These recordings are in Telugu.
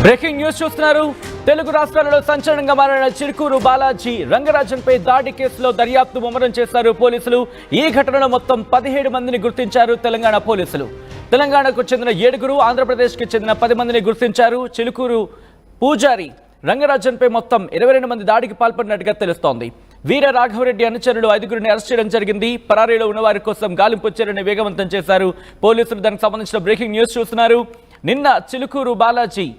బ్రేకింగ్ న్యూస్ చూస్తున్నారు. తెలుగు రాష్ట్రాలలో సంచలనంగా మారిన చిలుకూరు బాలాజీ రంగరాజన్పై దాడి కేసులో దర్యాప్తు ముమ్మరం చేశారు పోలీసులు. ఈ ఘటనలో మొత్తం 17 మందిని గుర్తించారు తెలంగాణ పోలీసులు. తెలంగాణకు చెందిన 7, ఆంధ్రప్రదేశ్కి చెందిన 10 మందిని గుర్తించారు. చిలుకూరు పూజారి రంగరాజన్పై మొత్తం 22 మంది దాడికి పాల్పడినట్టుగా తెలుస్తోంది. వీర రాఘవరెడ్డి అనుచరులు 5గురిని అరెస్ట్ చేయడం జరిగింది. పరారీలో ఉన్న వారి కోసం గాలింపు చర్యను వేగవంతం చేశారు పోలీసులు. దానికి సంబంధించిన బ్రేకింగ్ న్యూస్ చూస్తున్నారు. నిన్న చిలుకూరు బాలాజీ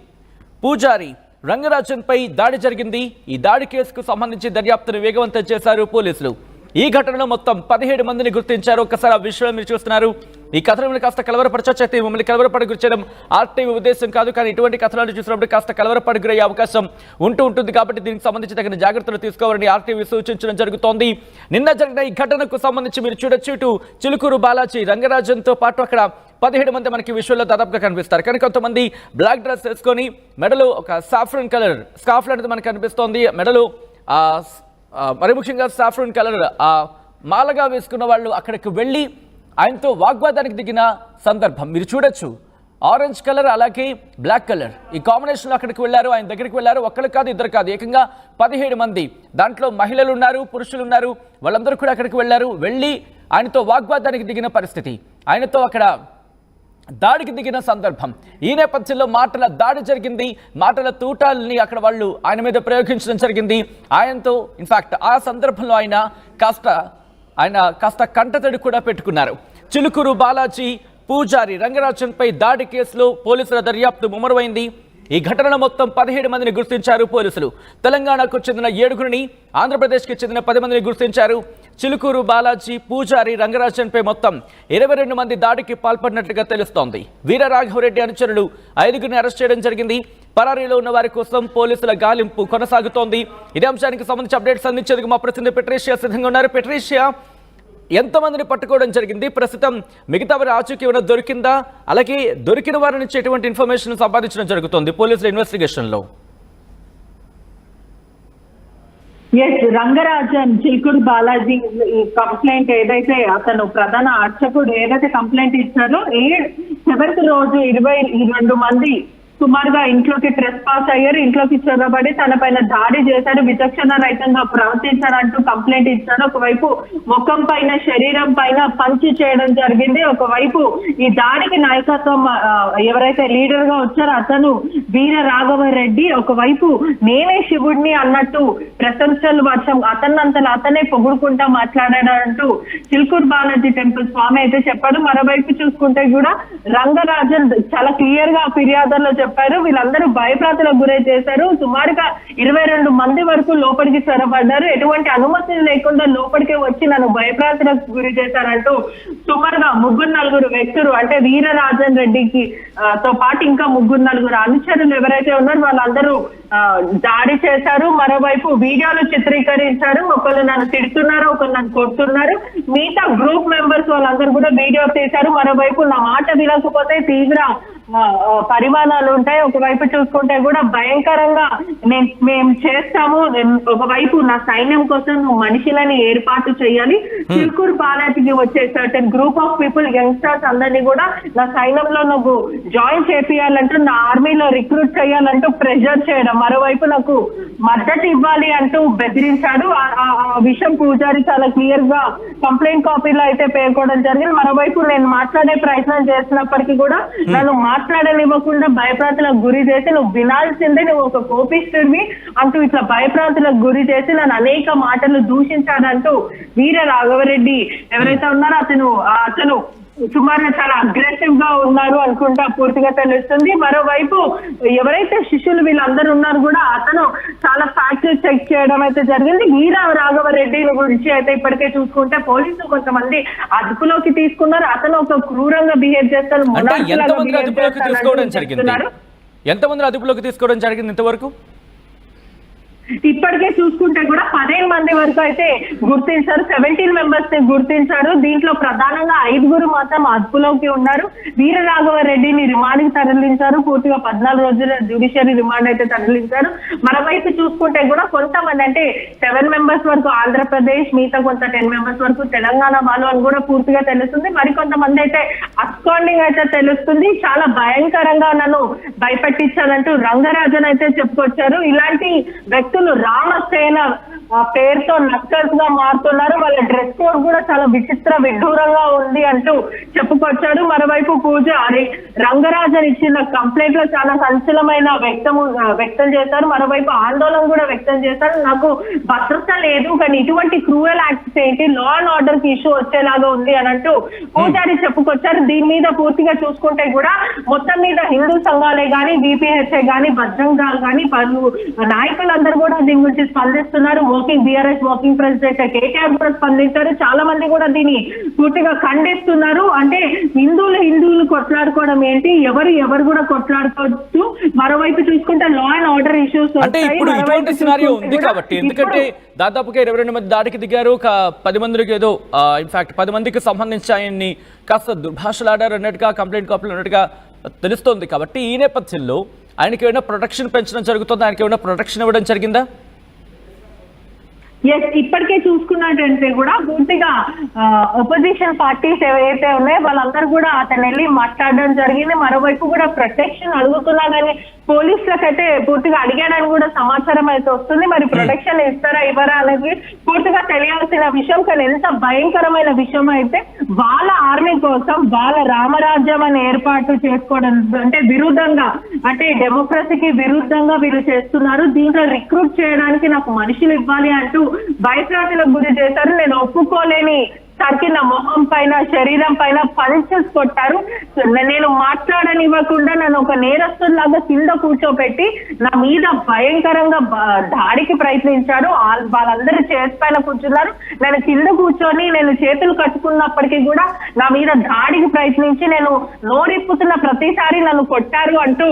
పూజారి రంగరాజన్పై దాడి జరిగింది. ఈ దాడి కేసుకు సంబంధించి దర్యాప్తును వేగవంతం చేశారు పోలీసులు. ఈ ఘటనలో మొత్తం 17 మందిని గుర్తించారు. ఒక్కసారి ఆ విషయం మీరు చూస్తున్నారు. ఈ కథనాలను కాస్త కలవరపరచొచ్చైతే మిమ్మల్ని కలవరపడి గురించడం ఆర్టీవీ ఉద్దేశం కాదు, కానీ ఇటువంటి కథనాలు చూసినప్పుడు కాస్త కలవరపడి గురయ్యే అవకాశం ఉంటుంది. కాబట్టి దీనికి సంబంధించి తగిన జాగ్రత్తలు తీసుకోవాలని ఆర్టీవీ సూచించడం జరుగుతోంది. నిన్న జరిగిన ఈ ఘటనకు సంబంధించి మీరు చూడొచ్చు, ఇటు చిలుకూరు బాలాజీ రంగరాజన్తో పాటు అక్కడ 17 మంది మనకి విషయంలో దాదాపుగా కనిపిస్తారు. కానీ కొంతమంది బ్లాక్ డ్రెస్ వేసుకొని మెడలో ఒక సాఫ్రన్ కలర్ స్కార్ఫ్ లాంటిది మనకు కనిపిస్తోంది. మెడలో మరి ముఖ్యంగా సాఫ్రన్ కలర్ మాలగా వేసుకున్న వాళ్ళు అక్కడికి వెళ్ళి ఆయనతో వాగ్వాదానికి దిగిన సందర్భం మీరు చూడొచ్చు. ఆరెంజ్ కలర్ అలాగే బ్లాక్ కలర్ ఈ కాంబినేషన్లో అక్కడికి వెళ్ళారు. ఆయన దగ్గరికి వెళ్ళారు. ఒక్కరు కాదు, ఇద్దరు కాదు, ఏకంగా 17 మంది. దాంట్లో మహిళలు ఉన్నారు, పురుషులు ఉన్నారు. వాళ్ళందరూ కూడా అక్కడికి వెళ్ళారు. వెళ్ళి ఆయనతో వాగ్వాదానికి దిగిన పరిస్థితి, ఆయనతో అక్కడ దాడికి దిగిన సందర్భం. ఈ నేపథ్యంలో మాటల దాడి జరిగింది. మాటల తూటాలని అక్కడ వాళ్ళు ఆయన మీద ప్రయోగించడం జరిగింది. ఆయనతో ఇన్ఫాక్ట్ ఆ సందర్భంలో ఆయన కాస్త కంటతడి కూడా పెట్టుకున్నారు. చిలుకూరు బాలాజీ పూజారి రంగరాజన్పై దాడి కేసులో పోలీసుల దర్యాప్తు ముమ్మరమైంది. ఈ ఘటనలో మొత్తం 17 మందిని గుర్తించారు పోలీసులు. తెలంగాణకు చెందిన 7గురిని, ఆంధ్రప్రదేశ్కి చెందిన 10 మందిని గుర్తించారు. చిలుకూరు బాలాజీ పూజారి రంగరాజన్పై మొత్తం 22 మంది దాడికి పాల్పడినట్లుగా తెలుస్తోంది. వీర రాఘవరెడ్డి అనుచరులు 5గురిని అరెస్ట్ చేయడం జరిగింది. పరారీలో ఉన్న వారి కోసం పోలీసుల గాలింపు కొనసాగుతోంది. ఇదే అంశానికి సంబంధించి అప్డేట్స్ అందించేందుకు మా ప్రతినిధి పెట్రీషియా సిద్ధంగా ఉన్నారు. పెట్రీషియా, ఎంతమందిని పట్టుకోవడం జరిగింది? ప్రస్తుతం మిగతా వారి ఆచూకీ ఏమైనా దొరికిందా? అలాగే దొరికిన వారి నుంచి ఎటువంటి ఇన్ఫర్మేషన్ సంపాదించడం జరుగుతుంది పోలీసుల ఇన్వెస్టిగేషన్ లో? రంగరాజన్ చిలుకూరు బాలాజీ కంప్లైంట్ ఏదైతే అతను ప్రధాన అర్చకుడు ఏదైతే కంప్లైంట్ ఇచ్చారో 7వ రోజు 22 మంది సుమారుగా ఇంట్లోకి ట్రెస్ పాస్ అయ్యారు. ఇంట్లోకి చొరబడి తన పైన దాడి చేశారు, విచక్షణ రహితంగా ప్రవర్తించారంటూ కంప్లైంట్ ఇచ్చారు. ఒకవైపు ముఖం పైన, శరీరం పైన పంచి చేయడం జరిగింది. ఒకవైపు ఈ దాడికి నాయకత్వం ఎవరైతే లీడర్ గా వచ్చారో అతను వీర రాఘవరెడ్డి, ఒకవైపు నేనే శివుడిని అన్నట్టు ప్రశంసలు వర్షం అతనంతలో అతనే పొగుడుకుంటా మాట్లాడాడంటూ చిలుకూరు బాలాజీ టెంపుల్ స్వామి అయితే చెప్పాడు. మరోవైపు చూసుకుంటే కూడా రంగరాజన్ చాలా క్లియర్ గా ఫిర్యాదుల్లో చెప్పారు. వీళ్ళందరూ భయప్రాంతులకు గురై చేశారు. సుమారుగా 22 మంది వరకు లోపలికి చొరబడ్డారు. ఎటువంటి అనుమతి లేకుండా లోపలికి వచ్చి నన్ను భయప్రాంతులకు గురి చేశారంటూ సుమారుగా 3-4 వ్యక్తులు, అంటే వీరరాజన్ రెడ్డికి తో పాటు ఇంకా 3-4 అనుచరులు ఎవరైతే ఉన్నారో వాళ్ళందరూ దాడి చేశారు. మరోవైపు వీడియోలు చిత్రీకరించారు. ఒకళ్ళు నన్ను తిడుతున్నారు, ఒకళ్ళు నన్ను కొడుతున్నారు. మిగతా గ్రూప్ మెంబర్స్ వాళ్ళందరూ కూడా వీడియో తీశారు. మరోవైపు నా మాట వినకపోతే తీవ్ర పరిమాణాలు ఉంటాయి. ఒకవైపు చూసుకుంటే కూడా భయంకరంగా మేము చేస్తాము. ఒకవైపు నా సైన్యం కోసం నువ్వు మనుషులని ఏర్పాటు చేయాలి. చిలుకూరు బాలాజీకి వచ్చే certain group of people, youngsters అందరినీ కూడా నా సైన్యంలో నువ్వు జాయిన్ చేపియాలంటూ, నా ఆర్మీలో రిక్రూట్ చేయాలంటూ ప్రెషర్ చేయడం, మరోవైపు నాకు మద్దతు ఇవ్వాలి అంటూ బెదిరించాడు. ఆ విషయం పూజారి చాలా క్లియర్ గా కంప్లైంట్ కాపీలో అయితే పేర్కోవడం జరిగింది. మరోవైపు నేను మాట్లాడే ప్రయత్నం చేసినప్పటికీ కూడా నన్ను మాట్లాడనివ్వకుండా భయప్రాంతులకు గురి చేసి, నువ్వు వినాల్సిందే, నువ్వు ఒక కోపిస్తుడివి అంటూ ఇట్లా భయప్రాంతులకు గురి చేసి నన్ను అనేక మాటలు దూషించాడంటూ వీర రాఘవరెడ్డి ఎవరైతే ఉన్నారో అతను సుమారుగా చాలా అగ్రెసివ్ గా ఉన్నారు అనుకుంటా పూర్తిగా తెలుస్తుంది. మరోవైపు ఎవరైతే శిష్యులు వీళ్ళందరూ ఉన్నారు కూడా అతను చాలా ఫ్యాక్ట్ చెక్ చేయడం అయితే జరిగింది. వీర రాఘవరెడ్డి గురించి అయితే ఇప్పటికే చూసుకుంటే పోలీసులు కొంతమంది అదుపులోకి తీసుకున్నారు. అతను ఒక క్రూరంగా బిహేవ్ చేస్తారు. ఎంతమంది అదుపులోకి తీసుకోవడం జరిగింది ఇంతవరకు? ఇప్పటికే చూసుకుంటే కూడా 15 మంది వరకు అయితే గుర్తించారు. 17 మెంబర్స్ ని గుర్తించారు. దీంట్లో ప్రధానంగా 5గురు మాత్రం అదుపులోకి ఉన్నారు. వీర రాఘవరెడ్డిని రిమాండ్కి తరలించారు. పూర్తిగా 14 రోజుల జ్యుడిషియరీ రిమాండ్ అయితే తరలించారు. మరోవైపు చూసుకుంటే కూడా కొంతమంది అంటే 7 మెంబర్స్ వరకు ఆంధ్రప్రదేశ్, మిగతా కొంత 10 మెంబర్స్ వరకు తెలంగాణ వాళ్ళు అని కూడా పూర్తిగా తెలుస్తుంది. మరికొంతమంది అయితే అబ్స్కాండింగ్ అయితే తెలుస్తుంది. చాలా భయంకరంగా నన్ను భయపెట్టించాలంటూ రంగరాజన్ అయితే చెప్పుకొచ్చారు. ఇలాంటి వ్యక్తులు రామసేన పేరుతో నక్సల్స్ గా మారుతున్నారు. వాళ్ళ డ్రెస్ కోడ్ కూడా చాలా విడ్డూరంగా ఉంది అంటూ చెప్పుకొచ్చారు. మరోవైపు పూజారి రంగరాజన్ ఇచ్చిన కంప్లైంట్ లో చాలా సంచలనమైన వ్యక్తం చేశారు. మరోవైపు ఆందోళన కూడా వ్యక్తం చేశారు. నాకు భద్రత లేదు, కానీ ఇటువంటి క్రూయల్ యాక్ట్స్ ఏంటి, లా అండ్ ఆర్డర్ కి ఇష్యూ వచ్చేలాగా ఉంది అని అంటూ పూజారి చెప్పుకొచ్చారు. దీని మీద పూర్తిగా చూసుకుంటే కూడా మొత్తం మీద హిందూ సంఘాలే గానీ, బీపీహెచ్ఏ గానీ, బజరంగ్ దళ్ గానీ, పలు నాయకులందరూ కూడా దీని గురించి స్పందిస్తున్నారు. బీఆర్ఎస్ వర్కింగ్ ప్రెసిడెంట్ కేటీఆర్ కూడా స్పందించారు. చాలా మంది కూడా దీన్ని పూర్తిగా ఖండిస్తున్నారు. అంటే హిందువులు కొట్లాడుకోవడం ఏంటి, ఎవరు కూడా కొట్లాడుకోవచ్చు. మరోవైపు చూసుకుంటే లా అండ్ ఆర్డర్ ఇష్యూస్ అంటే ఇప్పుడు ఇటువంటి సినారియో ఉంది కాబట్టి, ఎందుకంటే దాదాపుగా 22 మంది దాడికి దిగారు. ఒక 10 మందికి ఏదో ఇన్ఫాక్ట్ 10 మందికి సంబంధించి ఆయన్ని కాస్త దుర్భాషలాడారు అన్నట్టుగా కంప్లైంట్ కాపీలు ఉన్నట్టుగా తెలుస్తోంది. కాబట్టి ఈ నేపథ్యంలో ఆయనకి ఏమైనా ప్రొటెక్షన్ పెంచడం జరుగుతుందా, ఆయనకి ఏమైనా ప్రొటెక్షన్ ఇవ్వడం జరిగిందా? ఇప్పటికే చూసుకున్నట్టంటే కూడా పూర్తిగా అపోజిషన్ పార్టీస్ ఏవైతే ఉన్నాయో వాళ్ళందరూ కూడా అతను వెళ్ళి మాట్లాడడం జరిగింది. మరోవైపు కూడా ప్రొటెక్షన్ అడుగుతున్నా కానీ పోలీసులకైతే పూర్తిగా అడిగాడని కూడా సమాచారం అయితే వస్తుంది. మరి ప్రొటెక్షన్ ఇస్తారా ఇవ్వరా అనేది పూర్తిగా తెలియాల్సిన విషయం. కానీ ఎంత భయంకరమైన విషయం అయితే వాళ్ళ ఆర్మీ కోసం వాళ్ళ రామరాజ్యం అని ఏర్పాటు చేసుకోవడం అంటే విరుద్ధంగా, అంటే డెమోక్రసీకి విరుద్ధంగా వీళ్ళు చేస్తున్నారు. దీంట్లో రిక్రూట్ చేయడానికి నాకు మనుషులు ఇవ్వాలి అంటూ భయభ్రాంతులకు గురి చేశారు. నేను ఒప్పుకోలేని సరికి నా మొహం పైన, శరీరం పైన పంచెస్ కొట్టారు. నేను మాట్లాడనివ్వకుండా నన్ను ఒక నేరస్తులాగా కింద కూర్చోబెట్టి నా మీద భయంకరంగా దాడికి ప్రయత్నించాడు. వాళ్ళందరూ చేతి పైన కూర్చున్నారు. నేను కింద కూర్చొని నేను చేతులు కట్టుకున్నప్పటికీ కూడా నా మీద దాడికి ప్రయత్నించి నేను నోరిప్పుతున్న ప్రతిసారి నన్ను కొట్టారు అంటూ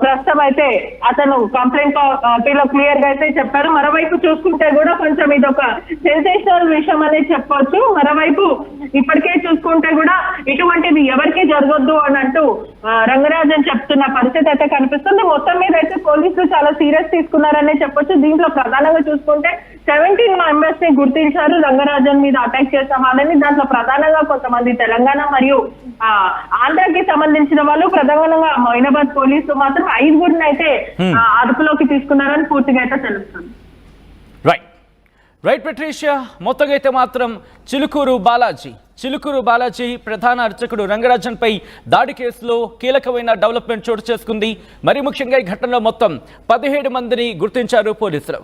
ప్రస్తుతం అయితే అతను కంప్లైంట్ కాపీలో క్లియర్ గా అయితే చెప్పారు. మరోవైపు చూసుకుంటే కూడా కొంచెం ఇది ఒక సెన్సేషనల్ విషయం అనేది చెప్పొచ్చు. మరోవైపు ఇప్పటికే చూసుకుంటే కూడా ఇటువంటిది ఎవరికి జరగొద్దు అని అంటూ రంగరాజన్ చెప్తున్న పరిస్థితి అయితే కనిపిస్తుంది. మొత్తం మీద అయితే పోలీసులు చాలా సీరియస్ తీసుకున్నారనే చెప్పొచ్చు. దీంట్లో ప్రధానంగా చూసుకుంటే 17 మెంబర్స్ ని గుర్తించారు రంగరాజన్ మీద అటాక్ చేసిన వాళ్ళని. దాంట్లో ప్రధానంగా కొంతమంది తెలంగాణ మరియు ఆంధ్రాకి సంబంధించిన వాళ్ళు, ప్రధానంగా మైనాబాద్ పోలీసులు మాత్రం 5గురిని అయితే అదుపులోకి తీసుకున్నారని పూర్తిగా అయితే తెలుస్తుంది. రైట్ పెట్రీషియా, మొత్తంగా అయితే మాత్రం చిలుకూరు బాలాజీ ప్రధాన అర్చకుడు రంగరాజన్పై దాడి కేసులో కీలకమైన డెవలప్మెంట్ చోటు చేసుకుంది. మరి ముఖ్యంగా ఈ ఘటనలో మొత్తం 17 మందిని గుర్తించారు పోలీసులు.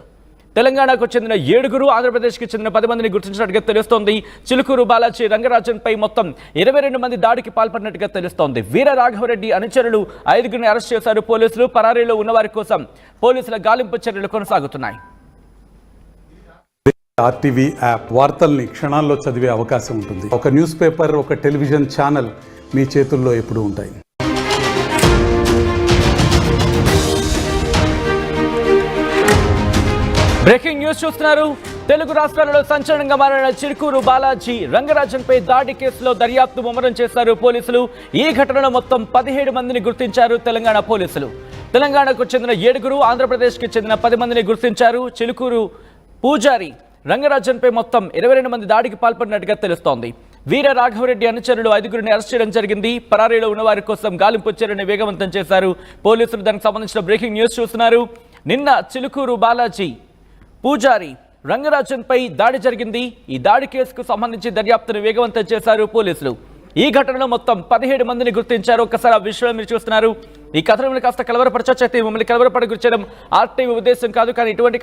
తెలంగాణకు చెందిన 7, ఆంధ్రప్రదేశ్కి చెందిన 10 మందిని గుర్తించినట్టుగా తెలుస్తోంది. చిలుకూరు బాలాజీ రంగరాజన్పై మొత్తం 22 మంది దాడికి పాల్పడినట్టుగా తెలుస్తోంది. వీర రాఘవరెడ్డి అనుచరులు 5గురిని అరెస్ట్ చేశారు పోలీసులు. పరారీలో ఉన్నవారి కోసం పోలీసుల గాలింపు చర్యలు కొనసాగుతున్నాయి. ఆర్టీవీ యాప్ వార్తల్ని క్షణాల్లో చదివే అవకాశం ఉంటుంది. ఒక న్యూస్ పేపర్, ఒక టెలివిజన్ ఛానల్ మీ చేతుల్లో ఎప్పుడూ ఉంటాయి. బ్రేకింగ్ న్యూస్ చూస్తున్నారు. తెలుగు రాష్ట్రాలలో సంచలనంగా మారిన చిలుకూరు బాలాజీ రంగరాజన్పై దాడి కేసులో దర్యాప్తు ముమ్మరం చేశారు పోలీసులు. ఈ ఘటనలో మొత్తం 17 మందిని గుర్తించారు తెలంగాణ పోలీసులు. తెలంగాణకు చెందిన 7, ఆంధ్రప్రదేశ్కి చెందిన 10 మందిని గుర్తించారు. చిలుకూరు పూజారి రంగరాజన్పై మొత్తం 22 మంది దాడికి పాల్పడినట్టుగా తెలుస్తోంది. వీర రాఘవరెడ్డి అనుచరులు 5గురిని అరెస్ట్ చేయడం జరిగింది. పరారీలో ఉన్న వారి కోసం గాలింపు చర్యను వేగవంతం చేశారు పోలీసులు. దానికి సంబంధించిన బ్రేకింగ్ న్యూస్ చూస్తున్నారు. నిన్న చిలుకూరు బాలాజీ పూజారి రంగరాజన్పై దాడి జరిగింది. ఈ దాడి కేసుకు సంబంధించి దర్యాప్తును వేగవంతం చేశారు పోలీసులు. ఈ ఘటనలో మొత్తం 17 మందిని గుర్తించారు. ఒక్కసారి ఆ విషయాలు మీరు చూస్తున్నారు. ఈ కథనం కాస్త కలవరపరచొచ్చు. అయితే మిమ్మల్ని కలవరపడ గుర్చడం ఆర్టీవీ ఉద్దేశం కాదు. కానీ ఇటువంటి